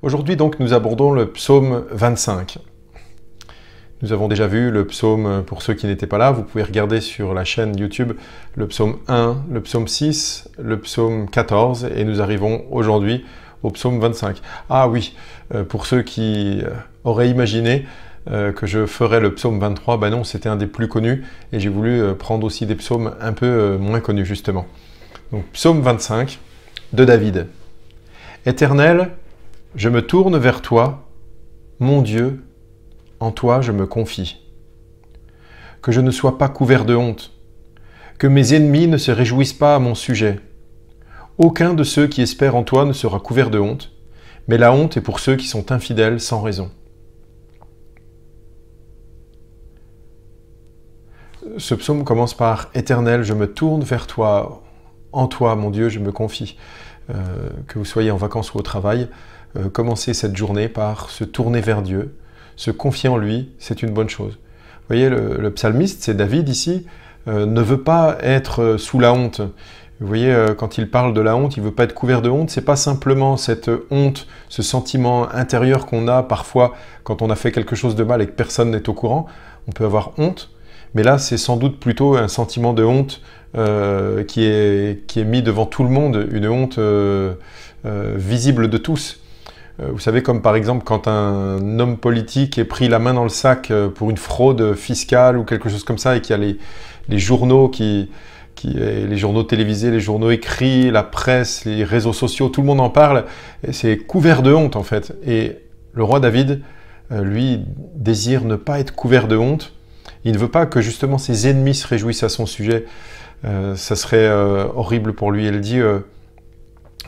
Aujourd'hui donc nous abordons le psaume 25. Nous avons déjà vu le psaume, pour ceux qui n'étaient pas là, vous pouvez regarder sur la chaîne YouTube le psaume 1, le psaume 6, le psaume 14 et nous arrivons aujourd'hui au psaume 25. Ah oui, pour ceux qui auraient imaginé que je ferais le psaume 23, ben non, c'était un des plus connus et j'ai voulu prendre aussi des psaumes un peu moins connus justement. Donc psaume 25 de David. Éternel, je me tourne vers toi, mon Dieu, en toi je me confie. Que je ne sois pas couvert de honte, que mes ennemis ne se réjouissent pas à mon sujet. Aucun de ceux qui espèrent en toi ne sera couvert de honte, mais la honte est pour ceux qui sont infidèles sans raison. Ce psaume commence par « Éternel, je me tourne vers toi, en toi, mon Dieu, je me confie ». Que vous soyez en vacances ou au travail, commencez cette journée par se tourner vers Dieu, se confier en lui, c'est une bonne chose. Vous voyez, le psalmiste, c'est David ici, ne veut pas être sous la honte. Vous voyez, quand il parle de la honte, il ne veut pas être couvert de honte. C'est pas simplement cette honte, ce sentiment intérieur qu'on a parfois quand on a fait quelque chose de mal et que personne n'est au courant. On peut avoir honte, mais là, c'est sans doute plutôt un sentiment de honte qui est mis devant tout le monde, une honte visible de tous. Vous savez, comme par exemple quand un homme politique est pris la main dans le sac pour une fraude fiscale ou quelque chose comme ça et qu'il y a les journaux les journaux télévisés, les journaux écrits, la presse, les réseaux sociaux, tout le monde en parle, c'est couvert de honte en fait. Et le roi David, lui, désire ne pas être couvert de honte. Il ne veut pas que justement ses ennemis se réjouissent à son sujet. Ça serait horrible pour lui. Elle dit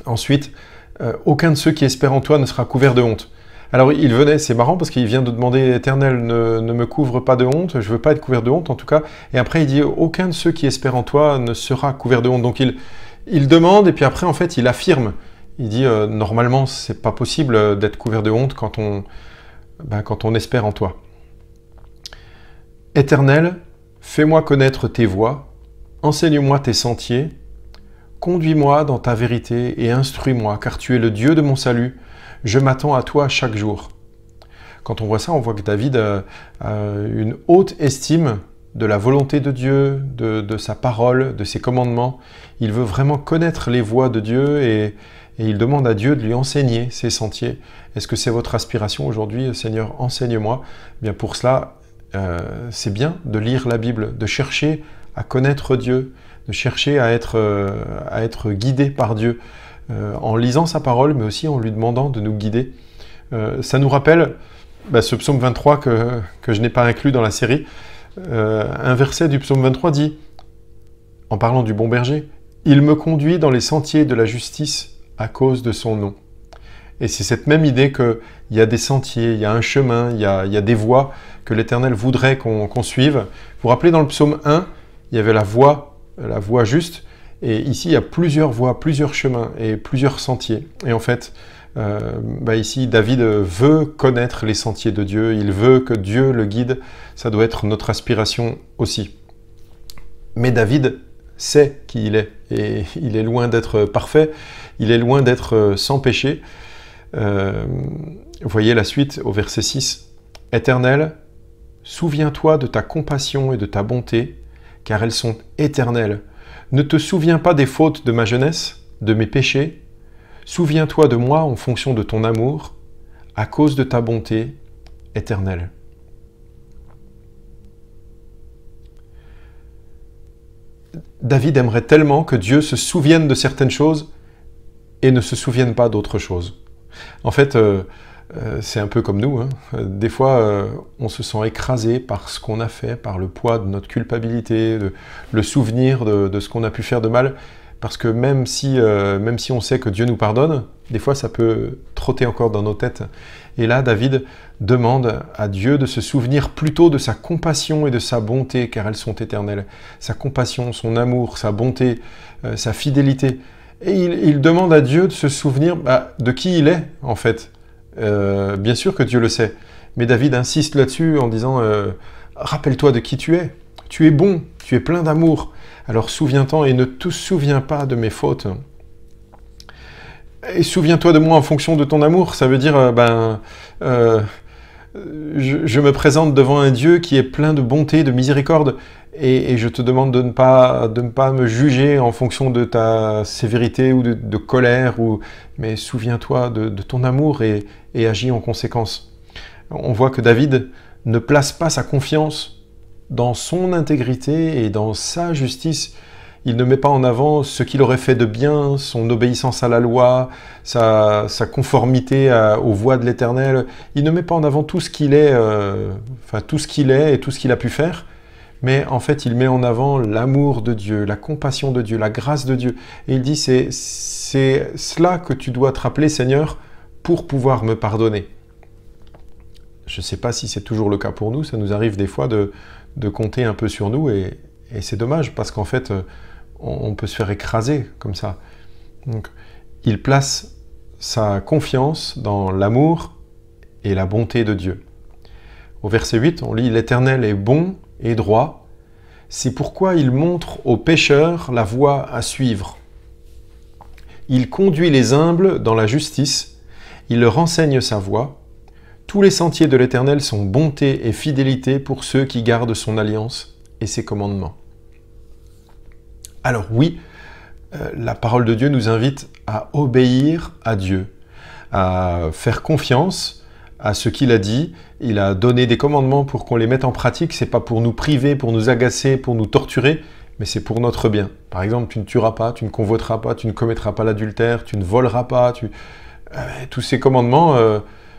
ensuite, aucun de ceux qui espèrent en toi ne sera couvert de honte. Alors il venait, c'est marrant parce qu'il vient de demander « Éternel, ne me couvre pas de honte, je ne veux pas être couvert de honte en tout cas ». Et après il dit « Aucun de ceux qui espèrent en toi ne sera couvert de honte ». Donc il demande et puis après en fait il affirme. Il dit « Normalement c'est pas possible d'être couvert de honte quand on espère en toi ». Éternel, fais-moi connaître tes voies, enseigne-moi tes sentiers, conduis-moi dans ta vérité et instruis-moi, car tu es le Dieu de mon salut. Je m'attends à toi chaque jour. Quand on voit ça, on voit que David a une haute estime de la volonté de Dieu, de sa parole, de ses commandements. Il veut vraiment connaître les voies de Dieu et il demande à Dieu de lui enseigner ses sentiers. Est-ce que c'est votre aspiration aujourd'hui, Seigneur, enseigne-moi? Bien pour cela, c'est bien de lire la Bible, de chercher à connaître Dieu, de chercher à être guidé par Dieu, en lisant sa parole, mais aussi en lui demandant de nous guider. Ça nous rappelle ce psaume 23 que je n'ai pas inclus dans la série. Un verset du psaume 23 dit, en parlant du bon berger, « Il me conduit dans les sentiers de la justice à cause de son nom ». Et c'est cette même idée qu'il y a des sentiers, il y a un chemin, il y a des voies que l'Éternel voudrait qu'on suive. Vous vous rappelez, dans le psaume 1, il y avait la voie juste, et ici il y a plusieurs voies, plusieurs chemins et plusieurs sentiers. Et en fait, ici David veut connaître les sentiers de Dieu, il veut que Dieu le guide, ça doit être notre aspiration aussi. Mais David sait qui il est, et il est loin d'être parfait, il est loin d'être sans péché. Vous voyez la suite au verset 6. « Éternel, souviens-toi de ta compassion et de ta bonté, car elles sont éternelles. Ne te souviens pas des fautes de ma jeunesse, de mes péchés. Souviens-toi de moi en fonction de ton amour, à cause de ta bonté éternelle. » David aimerait tellement que Dieu se souvienne de certaines choses et ne se souvienne pas d'autres choses. En fait, c'est un peu comme nous, hein. Des fois, on se sent écrasé par ce qu'on a fait, par le poids de notre culpabilité, le souvenir de ce qu'on a pu faire de mal, parce que même si on sait que Dieu nous pardonne, des fois ça peut trotter encore dans nos têtes. Et là, David demande à Dieu de se souvenir plutôt de sa compassion et de sa bonté, car elles sont éternelles. Sa compassion, son amour, sa bonté, sa fidélité. Et il demande à Dieu de se souvenir de qui il est, en fait. Bien sûr que Dieu le sait, mais David insiste là-dessus en disant « Rappelle-toi de qui tu es bon, tu es plein d'amour, alors souviens-t'en et ne te souviens pas de mes fautes. » Et souviens-toi de moi en fonction de ton amour. Ça veut dire, je me présente devant un Dieu qui est plein de bonté, de miséricorde, et je te demande de ne pas me juger en fonction de ta sévérité ou de colère, mais souviens-toi de ton amour et agis en conséquence. On voit que David ne place pas sa confiance dans son intégrité et dans sa justice. Il ne met pas en avant ce qu'il aurait fait de bien, son obéissance à la loi, sa conformité aux voies de l'Éternel. Il ne met pas en avant tout ce qu'il est, tout ce qu'il est et tout ce qu'il a pu faire. Mais en fait, il met en avant l'amour de Dieu, la compassion de Dieu, la grâce de Dieu. Et il dit, c'est cela que tu dois te rappeler, Seigneur, pour pouvoir me pardonner. Je ne sais pas si c'est toujours le cas pour nous. Ça nous arrive des fois de compter un peu sur nous et c'est dommage parce qu'en fait, on peut se faire écraser comme ça. Donc, il place sa confiance dans l'amour et la bonté de Dieu. Au verset 8, on lit « L'Éternel est bon et droit, c'est pourquoi il montre aux pécheurs la voie à suivre. Il conduit les humbles dans la justice, il leur enseigne sa voie. Tous les sentiers de l'Éternel sont bonté et fidélité pour ceux qui gardent son alliance et ses commandements. » Alors oui, la parole de Dieu nous invite à obéir à Dieu, à faire confiance à ce qu'il a dit. Il a donné des commandements pour qu'on les mette en pratique. Ce n'est pas pour nous priver, pour nous agacer, pour nous torturer, mais c'est pour notre bien. Par exemple, tu ne tueras pas, tu ne convoiteras pas, tu ne commettras pas l'adultère, tu ne voleras pas. Tous ces commandements,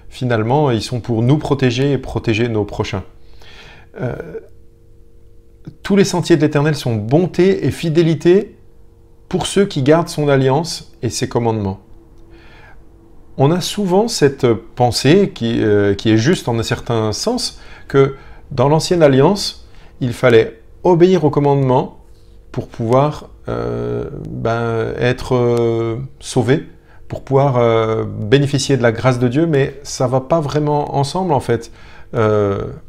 finalement, ils sont pour nous protéger et protéger nos prochains. Tous les sentiers de l'Éternel sont bonté et fidélité pour ceux qui gardent son alliance et ses commandements. On a souvent cette pensée qui est juste en un certain sens, que dans l'ancienne alliance, il fallait obéir aux commandements pour pouvoir être sauvé, pour pouvoir bénéficier de la grâce de Dieu, mais ça ne va pas vraiment ensemble en fait.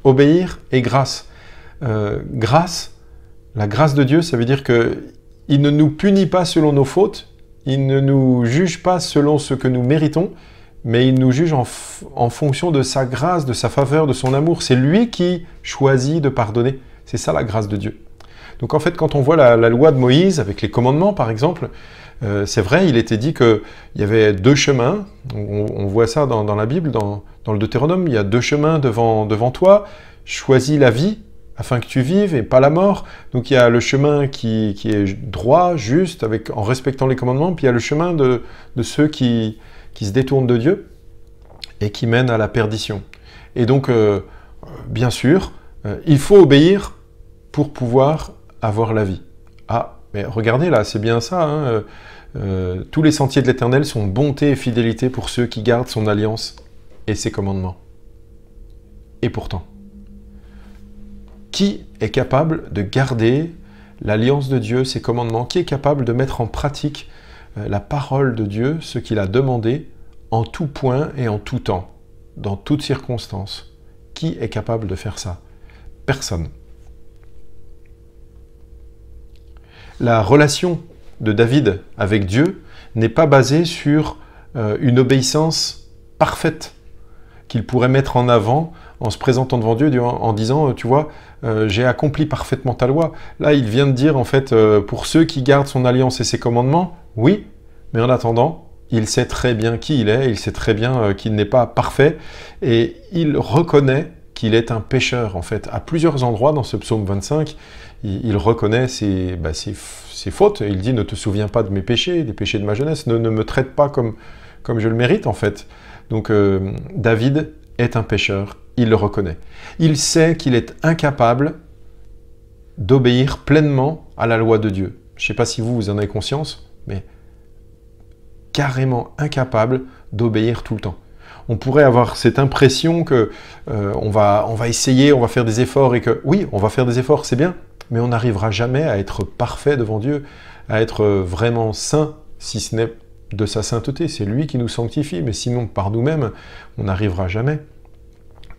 Obéir et grâce. Grâce, la grâce de Dieu, ça veut dire qu'il ne nous punit pas selon nos fautes, il ne nous juge pas selon ce que nous méritons, mais il nous juge en fonction de sa grâce, de sa faveur, de son amour. C'est lui qui choisit de pardonner. C'est ça la grâce de Dieu. Donc en fait, quand on voit la loi de Moïse, avec les commandements par exemple, c'est vrai, il était dit qu'il y avait deux chemins. On voit ça dans la Bible, dans le Deutéronome. Il y a deux chemins devant toi. Choisis la vie, afin que tu vives et pas la mort. Donc il y a le chemin qui est droit, juste, en respectant les commandements, puis il y a le chemin de ceux qui se détournent de Dieu et qui mènent à la perdition. Et donc, bien sûr, il faut obéir pour pouvoir avoir la vie. Ah, mais regardez là, c'est bien ça, hein, tous les sentiers de l'Éternel sont bonté et fidélité pour ceux qui gardent son alliance et ses commandements. Et pourtant, qui est capable de garder l'alliance de Dieu, ses commandements? Qui est capable de mettre en pratique la parole de Dieu, ce qu'il a demandé, en tout point et en tout temps, dans toutes circonstances? Qui est capable de faire ça? Personne. La relation de David avec Dieu n'est pas basée sur une obéissance parfaite qu'il pourrait mettre en avant en se présentant devant Dieu en disant, tu vois, j'ai accompli parfaitement ta loi. Là, il vient de dire, en fait, pour ceux qui gardent son alliance et ses commandements, oui, mais en attendant, il sait très bien qui il est, il sait très bien qu'il n'est pas parfait, et il reconnaît qu'il est un pécheur, en fait. À plusieurs endroits dans ce psaume 25, il reconnaît ses fautes, et il dit, ne te souviens pas de mes péchés, des péchés de ma jeunesse, ne me traite pas comme je le mérite, en fait. Donc, David est un pécheur, il le reconnaît. Il sait qu'il est incapable d'obéir pleinement à la loi de Dieu. Je ne sais pas si vous en avez conscience, mais carrément incapable d'obéir tout le temps. On pourrait avoir cette impression que on va essayer, on va faire des efforts, et que oui, on va faire des efforts, c'est bien, mais on n'arrivera jamais à être parfait devant Dieu, à être vraiment saint, si ce n'est de sa sainteté. C'est lui qui nous sanctifie, mais sinon, par nous-mêmes, on n'arrivera jamais.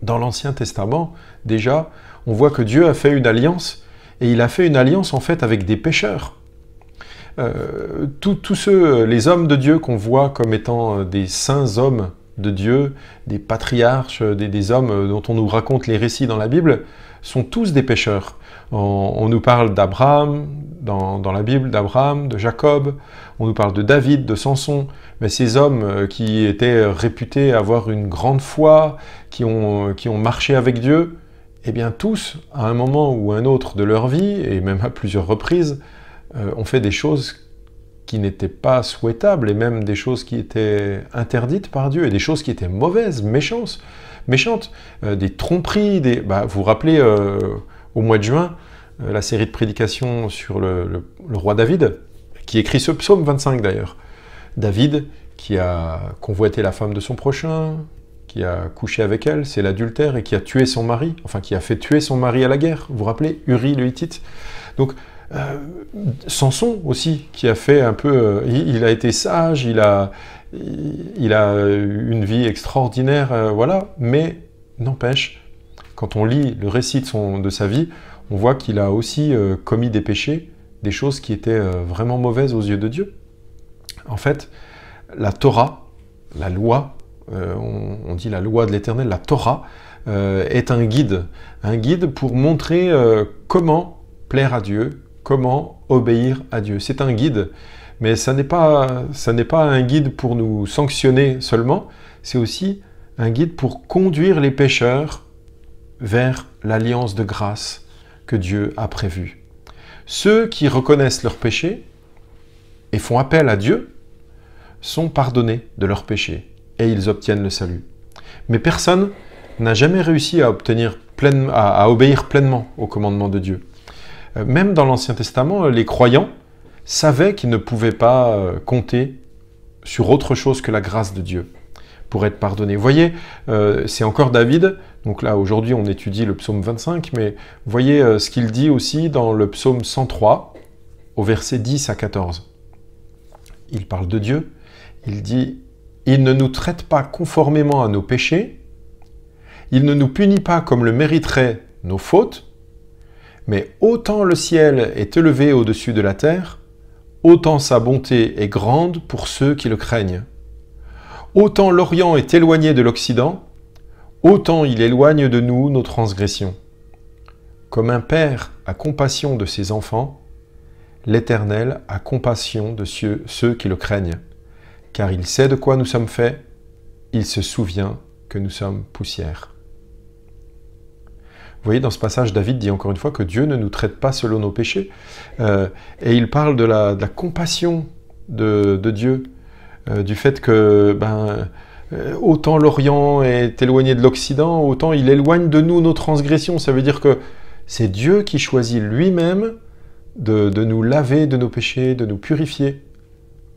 Dans l'Ancien Testament, déjà, on voit que Dieu a fait une alliance, et il a fait une alliance en fait avec des pécheurs. Tous ceux, les hommes de Dieu qu'on voit comme étant des saints hommes de Dieu, des patriarches, des hommes dont on nous raconte les récits dans la Bible, sont tous des pécheurs. On nous parle d'Abraham, dans la Bible, d'Abraham, de Jacob, on nous parle de David, de Samson, mais ces hommes qui étaient réputés avoir une grande foi, qui ont marché avec Dieu, eh bien tous, à un moment ou un autre de leur vie, et même à plusieurs reprises, ont fait des choses qui n'étaient pas souhaitables, et même des choses qui étaient interdites par Dieu, et des choses qui étaient mauvaises, méchantes, des tromperies, vous vous rappelez, au mois de juin, la série de prédications sur le roi David, qui écrit ce psaume 25 d'ailleurs. David, qui a convoité la femme de son prochain, qui a couché avec elle, c'est l'adultère, et qui a tué son mari, enfin qui a fait tuer son mari à la guerre, vous vous rappelez, Uri le Hittite. Donc, Samson aussi, qui a fait un peu... il a été sage, il a une vie extraordinaire, voilà, mais n'empêche, quand on lit le récit de sa vie, on voit qu'il a aussi commis des péchés, des choses qui étaient vraiment mauvaises aux yeux de Dieu. En fait, la Torah, la loi, on dit la loi de l'Éternel, la Torah, est un guide pour montrer comment plaire à Dieu, comment obéir à Dieu. C'est un guide, mais ça n'est pas un guide pour nous sanctionner seulement, c'est aussi un guide pour conduire les pécheurs vers l'alliance de grâce que Dieu a prévue. Ceux qui reconnaissent leurs péchés et font appel à Dieu sont pardonnés de leurs péchés et ils obtiennent le salut. Mais personne n'a jamais réussi à obéir pleinement au commandement de Dieu. Même dans l'Ancien Testament, les croyants savaient qu'ils ne pouvaient pas compter sur autre chose que la grâce de Dieu pour être pardonnés. Vous voyez, c'est encore David, donc là aujourd'hui on étudie le psaume 25, mais voyez ce qu'il dit aussi dans le psaume 103, au verset 10 à 14. Il parle de Dieu, il dit « Il ne nous traite pas conformément à nos péchés, il ne nous punit pas comme le mériteraient nos fautes, mais autant le ciel est élevé au-dessus de la terre, autant sa bonté est grande pour ceux qui le craignent. Autant l'Orient est éloigné de l'Occident, autant il éloigne de nous nos transgressions. Comme un père a compassion de ses enfants, l'Éternel a compassion de ceux qui le craignent, car il sait de quoi nous sommes faits, il se souvient que nous sommes poussière. » Vous voyez, dans ce passage, David dit encore une fois que Dieu ne nous traite pas selon nos péchés. Et il parle de la compassion de Dieu, du fait que autant l'Orient est éloigné de l'Occident, autant il éloigne de nous nos transgressions. Ça veut dire que c'est Dieu qui choisit lui-même de nous laver de nos péchés, de nous purifier.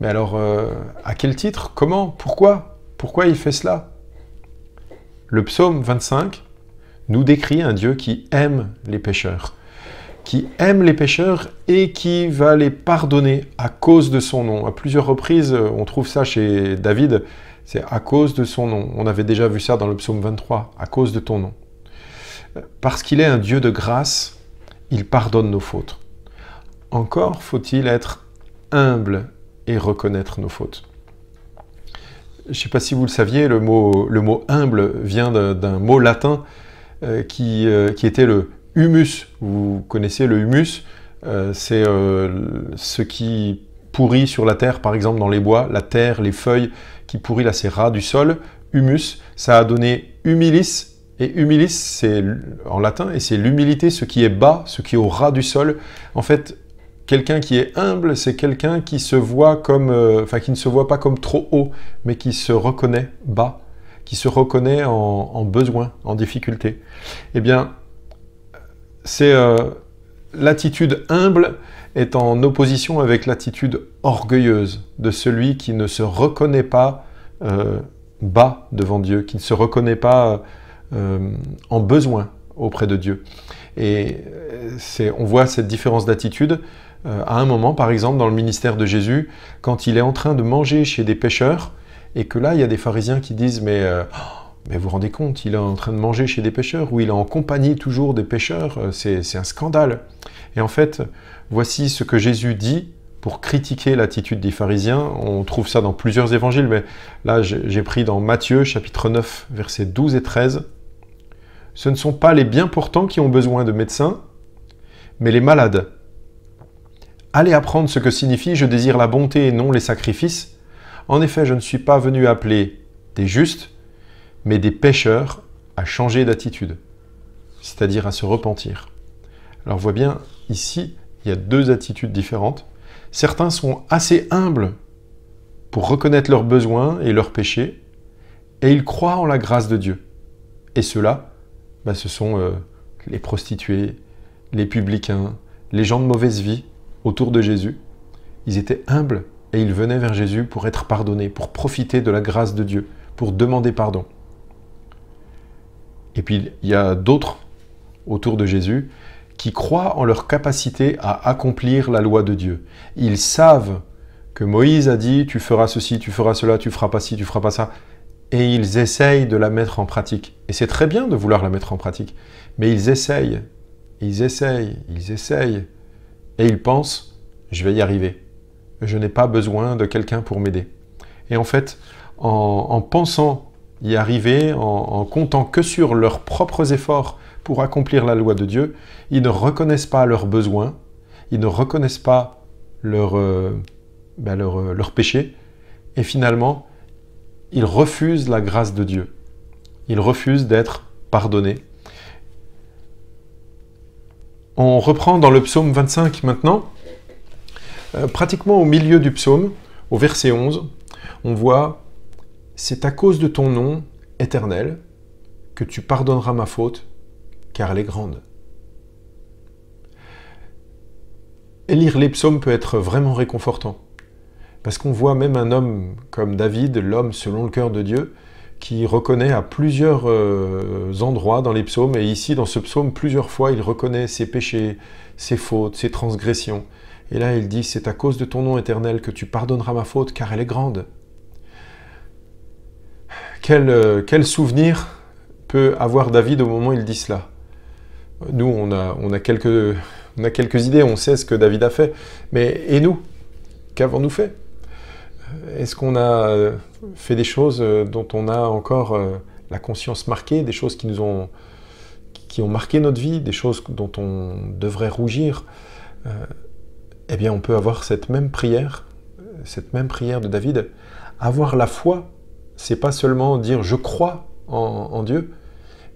Mais alors, à quel titre? Comment? Pourquoi? Pourquoi il fait cela? Le psaume 25 nous décrit un Dieu qui aime les pécheurs et qui va les pardonner à cause de son nom. À plusieurs reprises, on trouve ça chez David, c'est à cause de son nom. On avait déjà vu ça dans le psaume 23, à cause de ton nom. Parce qu'il est un Dieu de grâce, il pardonne nos fautes. Encore faut-il être humble et reconnaître nos fautes. Je ne sais pas si vous le saviez, le mot humble vient d'un mot latin qui était le humus. Vous connaissez le humus, c'est ce qui pourrit sur la terre, par exemple dans les bois, la terre, les feuilles qui pourrit là, c'est ras du sol. Humus, ça a donné humilis, et humilis c'est en latin, et c'est l'humilité, ce qui est bas, ce qui est au ras du sol. En fait, quelqu'un qui est humble, c'est quelqu'un qui se voit comme, qui ne se voit pas comme trop haut, mais qui se reconnaît bas, qui se reconnaît en besoin, en difficulté. Eh bien, c'est l'attitude humble est en opposition avec l'attitude orgueilleuse de celui qui ne se reconnaît pas bas devant Dieu, qui ne se reconnaît pas en besoin auprès de Dieu. Et on voit cette différence d'attitude à un moment, par exemple, dans le ministère de Jésus, quand il est en train de manger chez des pécheurs, et que là, il y a des pharisiens qui disent « Mais vous vous rendez compte, il est en train de manger chez des pécheurs, ou il est en compagnie toujours des pécheurs, c'est un scandale. » Et en fait, voici ce que Jésus dit pour critiquer l'attitude des pharisiens. On trouve ça dans plusieurs évangiles, mais là j'ai pris dans Matthieu chapitre 9, versets 12 et 13. « Ce ne sont pas les bien portants qui ont besoin de médecins, mais les malades. Allez apprendre ce que signifie « Je désire la bonté et non les sacrifices ». En effet, je ne suis pas venu appeler des justes, mais des pécheurs à changer d'attitude, c'est-à-dire à se repentir. » Alors on voit bien, ici, il y a deux attitudes différentes. Certains sont assez humbles pour reconnaître leurs besoins et leurs péchés, et ils croient en la grâce de Dieu. Et ceux-là, ce sont les prostituées, les publicains, les gens de mauvaise vie autour de Jésus. Ils étaient humbles et ils venaient vers Jésus pour être pardonnés, pour profiter de la grâce de Dieu, pour demander pardon. Et puis, il y a d'autres autour de Jésus qui croient en leur capacité à accomplir la loi de Dieu. Ils savent que Moïse a dit « tu feras ceci, tu feras cela, tu feras pas ci, tu feras pas ça ». Et ils essayent de la mettre en pratique. Et c'est très bien de vouloir la mettre en pratique. Mais ils essayent, ils essayent, ils essayent. Et ils pensent « je vais y arriver. Je n'ai pas besoin de quelqu'un pour m'aider ». Et en fait, en pensant y arriver, en comptant que sur leurs propres efforts pour accomplir la loi de Dieu, ils ne reconnaissent pas leurs besoins, ils ne reconnaissent pas leur péché, et finalement, ils refusent la grâce de Dieu. Ils refusent d'être pardonnés. On reprend dans le psaume 25 maintenant. Pratiquement au milieu du psaume, au verset 11, on voit « C'est à cause de ton nom, Éternel, que tu pardonneras ma faute, car elle est grande. » Et lire les psaumes peut être vraiment réconfortant. Parce qu'on voit même un homme comme David, l'homme selon le cœur de Dieu, qui reconnaît à plusieurs endroits dans les psaumes, et ici dans ce psaume, plusieurs fois, il reconnaît ses péchés, ses fautes, ses transgressions. Et là, il dit « C'est à cause de ton nom éternel que tu pardonneras ma faute, car elle est grande. » Quel souvenir peut avoir David au moment où il dit cela? Nous, on a quelques idées, on sait ce que David a fait, mais et nous? Qu'avons-nous fait? Est-ce qu'on a fait des choses dont on a encore la conscience marquée, des choses qui ont marqué notre vie, des choses dont on devrait rougir? Eh bien, on peut avoir cette même prière de David. Avoir la foi, c'est pas seulement dire « je crois en Dieu »,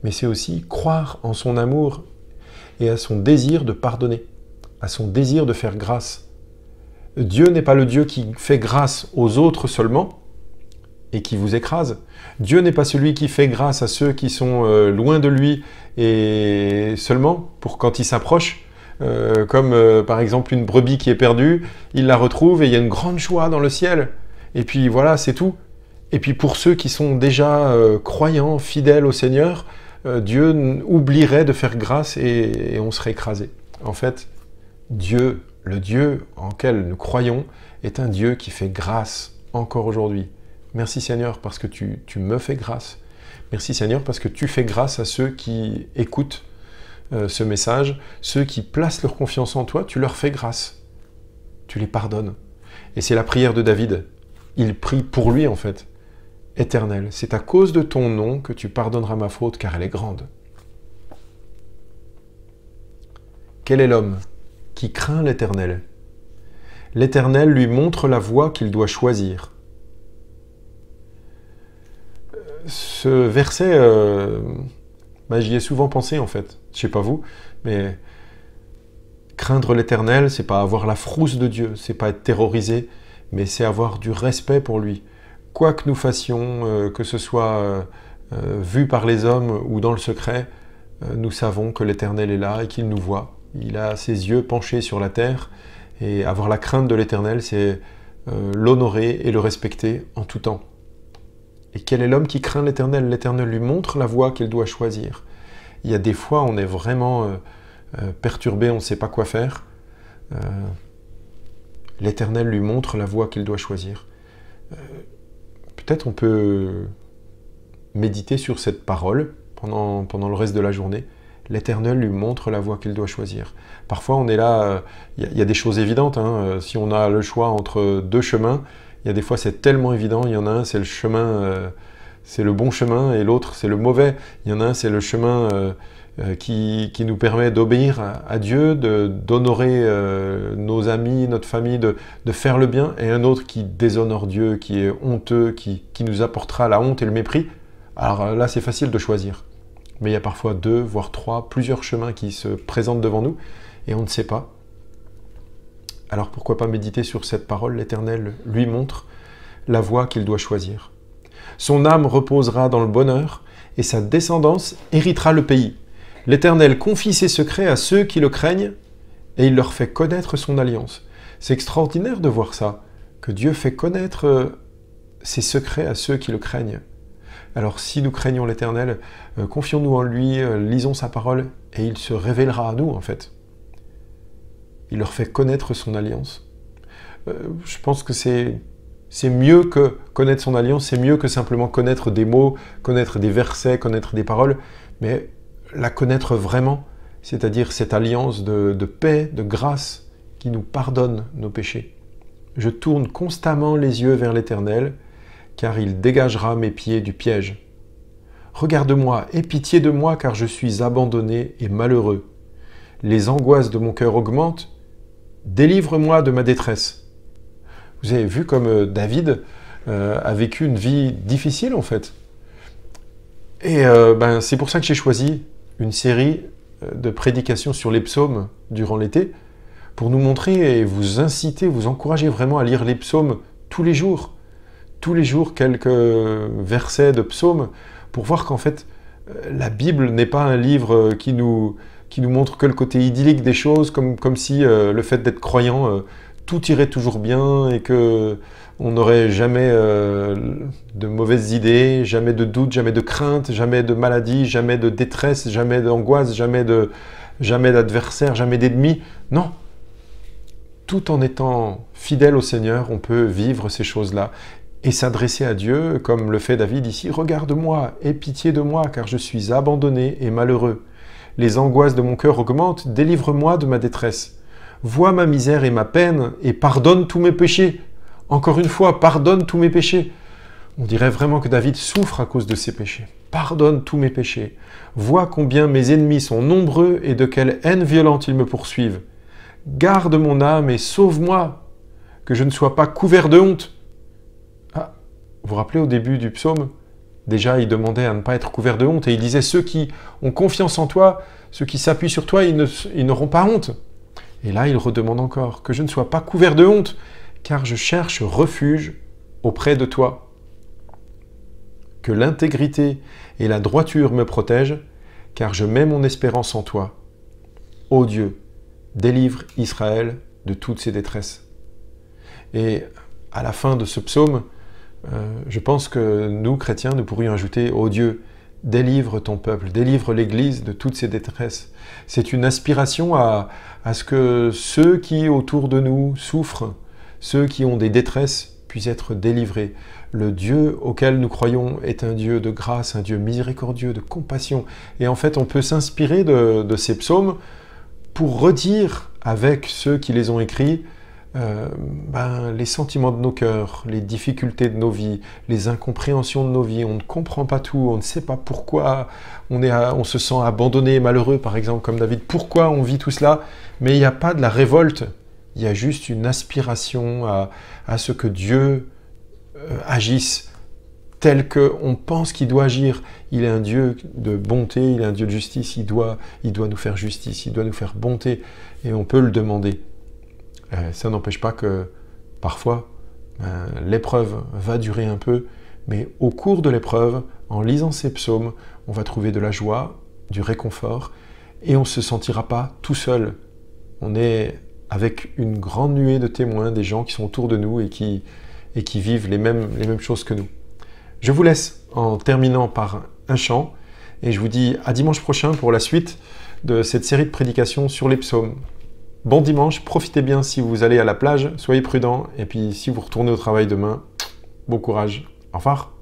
mais c'est aussi croire en son amour et à son désir de pardonner, à son désir de faire grâce. Dieu n'est pas le Dieu qui fait grâce aux autres seulement et qui vous écrase. Dieu n'est pas celui qui fait grâce à ceux qui sont loin de lui et seulement pour quand il s'approche, comme par exemple une brebis qui est perdue, il la retrouve et il y a une grande joie dans le ciel. Et puis voilà, c'est tout. Et puis pour ceux qui sont déjà croyants, fidèles au Seigneur, Dieu oublierait de faire grâce et on serait écrasé. En fait, Dieu, le Dieu en lequel nous croyons, est un Dieu qui fait grâce encore aujourd'hui. Merci Seigneur parce que tu me fais grâce. Merci Seigneur parce que tu fais grâce à ceux qui écoutent ce message, ceux qui placent leur confiance en toi, tu leur fais grâce. Tu les pardonnes. Et c'est la prière de David. Il prie pour lui en fait. Éternel, c'est à cause de ton nom que tu pardonneras ma faute car elle est grande. Quel est l'homme qui craint l'Éternel? L'Éternel lui montre la voie qu'il doit choisir. Ce verset, j'y ai souvent pensé en fait. Je sais pas vous, mais craindre l'Éternel, c'est pas avoir la frousse de Dieu, c'est pas être terrorisé, mais c'est avoir du respect pour lui. Quoi que nous fassions, que ce soit vu par les hommes ou dans le secret, nous savons que l'Éternel est là et qu'il nous voit. Il a ses yeux penchés sur la terre et avoir la crainte de l'Éternel, c'est l'honorer et le respecter en tout temps. Et quel est l'homme qui craint l'Éternel? L'Éternel lui montre la voie qu'il doit choisir. Il y a des fois, on est vraiment perturbé, on ne sait pas quoi faire. L'Éternel lui montre la voie qu'il doit choisir. Peut-être on peut méditer sur cette parole pendant le reste de la journée l'Éternel lui montre la voie qu'il doit choisir. Parfois, on est là, il y a des choses évidentes. Hein, si on a le choix entre deux chemins, il y a des fois, c'est tellement évident. Il y en a un, c'est le chemin, c'est le bon chemin, et l'autre, c'est le mauvais. Il y en a un, c'est le chemin qui nous permet d'obéir à Dieu, d'honorer nos amis, notre famille, de faire le bien, et un autre qui déshonore Dieu, qui est honteux, qui nous apportera la honte et le mépris. Alors là, c'est facile de choisir. Mais il y a parfois 2, voire 3, plusieurs chemins qui se présentent devant nous, et on ne sait pas. Alors pourquoi pas méditer sur cette parole? L'Éternel lui montre la voie qu'il doit choisir. Son âme reposera dans le bonheur, et sa descendance héritera le pays. L'Éternel confie ses secrets à ceux qui le craignent, et il leur fait connaître son alliance. C'est extraordinaire de voir ça, que Dieu fait connaître ses secrets à ceux qui le craignent. Alors si nous craignons l'Éternel, confions-nous en lui, lisons sa parole, et il se révélera à nous en fait. Il leur fait connaître son alliance. Je pense que c'est mieux que connaître son alliance, c'est mieux que simplement connaître des mots, connaître des versets, connaître des paroles, mais la connaître vraiment, c'est-à-dire cette alliance de paix, de grâce, qui nous pardonne nos péchés. Je tourne constamment les yeux vers l'Éternel, car il dégagera mes pieds du piège. Regarde-moi, aie pitié de moi, car je suis abandonné et malheureux. Les angoisses de mon cœur augmentent. Délivre-moi de ma détresse. Vous avez vu comme David a vécu une vie difficile en fait. Et c'est pour ça que j'ai choisi une série de prédications sur les psaumes durant l'été, pour nous montrer et vous inciter, vous encourager vraiment à lire les psaumes tous les jours. Tous les jours, quelques versets de psaumes, pour voir qu'en fait, la Bible n'est pas un livre qui nous montre que le côté idyllique des choses, comme si le fait d'être croyant, tout irait toujours bien et que on n'aurait jamais de mauvaises idées, jamais de doutes, jamais de craintes, jamais de maladies, jamais de détresse, jamais d'angoisse, jamais d'adversaires, jamais d'ennemis. Non. Tout en étant fidèle au Seigneur, on peut vivre ces choses-là et s'adresser à Dieu, comme le fait David ici. « Regarde-moi, aie pitié de moi, car je suis abandonné et malheureux. Les angoisses de mon cœur augmentent, délivre-moi de ma détresse. Vois ma misère et ma peine, et pardonne tous mes péchés. » Encore une fois, pardonne tous mes péchés. On dirait vraiment que David souffre à cause de ses péchés. Pardonne tous mes péchés. Vois combien mes ennemis sont nombreux et de quelle haine violente ils me poursuivent. Garde mon âme et sauve-moi, que je ne sois pas couvert de honte. Ah, vous vous rappelez au début du psaume, déjà il demandait à ne pas être couvert de honte et il disait ceux qui ont confiance en toi, ceux qui s'appuient sur toi, ils n'auront pas honte. Et là il redemande encore que je ne sois pas couvert de honte, car je cherche refuge auprès de toi. Que l'intégrité et la droiture me protègent, car je mets mon espérance en toi. Ô Dieu, délivre Israël de toutes ses détresses. Et à la fin de ce psaume, je pense que nous, chrétiens, nous pourrions ajouter « Ô Dieu, délivre ton peuple, délivre l'Église de toutes ses détresses ». C'est une aspiration à ce que ceux qui autour de nous souffrent, ceux qui ont des détresses puissent être délivrés. Le Dieu auquel nous croyons est un Dieu de grâce, un Dieu miséricordieux, de compassion. Et en fait, on peut s'inspirer de ces psaumes pour redire avec ceux qui les ont écrits les sentiments de nos cœurs, les difficultés de nos vies, les incompréhensions de nos vies. On ne comprend pas tout, on ne sait pas pourquoi on se sent abandonné et malheureux, par exemple, comme David. Pourquoi on vit tout cela? Mais il n'y a pas de la révolte, il y a juste une aspiration à ce que Dieu agisse tel qu'on pense qu'il doit agir. Il est un Dieu de bonté, il est un Dieu de justice, il doit nous faire justice, il doit nous faire bonté, et on peut le demander. Ça n'empêche pas que parfois l'épreuve va durer un peu, mais au cours de l'épreuve, en lisant ces psaumes, on va trouver de la joie, du réconfort, et on ne se sentira pas tout seul. On est avec une grande nuée de témoins, des gens qui sont autour de nous et qui vivent les mêmes choses que nous. Je vous laisse en terminant par un chant, et je vous dis à dimanche prochain pour la suite de cette série de prédications sur les psaumes. Bon dimanche, profitez bien si vous allez à la plage, soyez prudents, et puis si vous retournez au travail demain, bon courage, au revoir.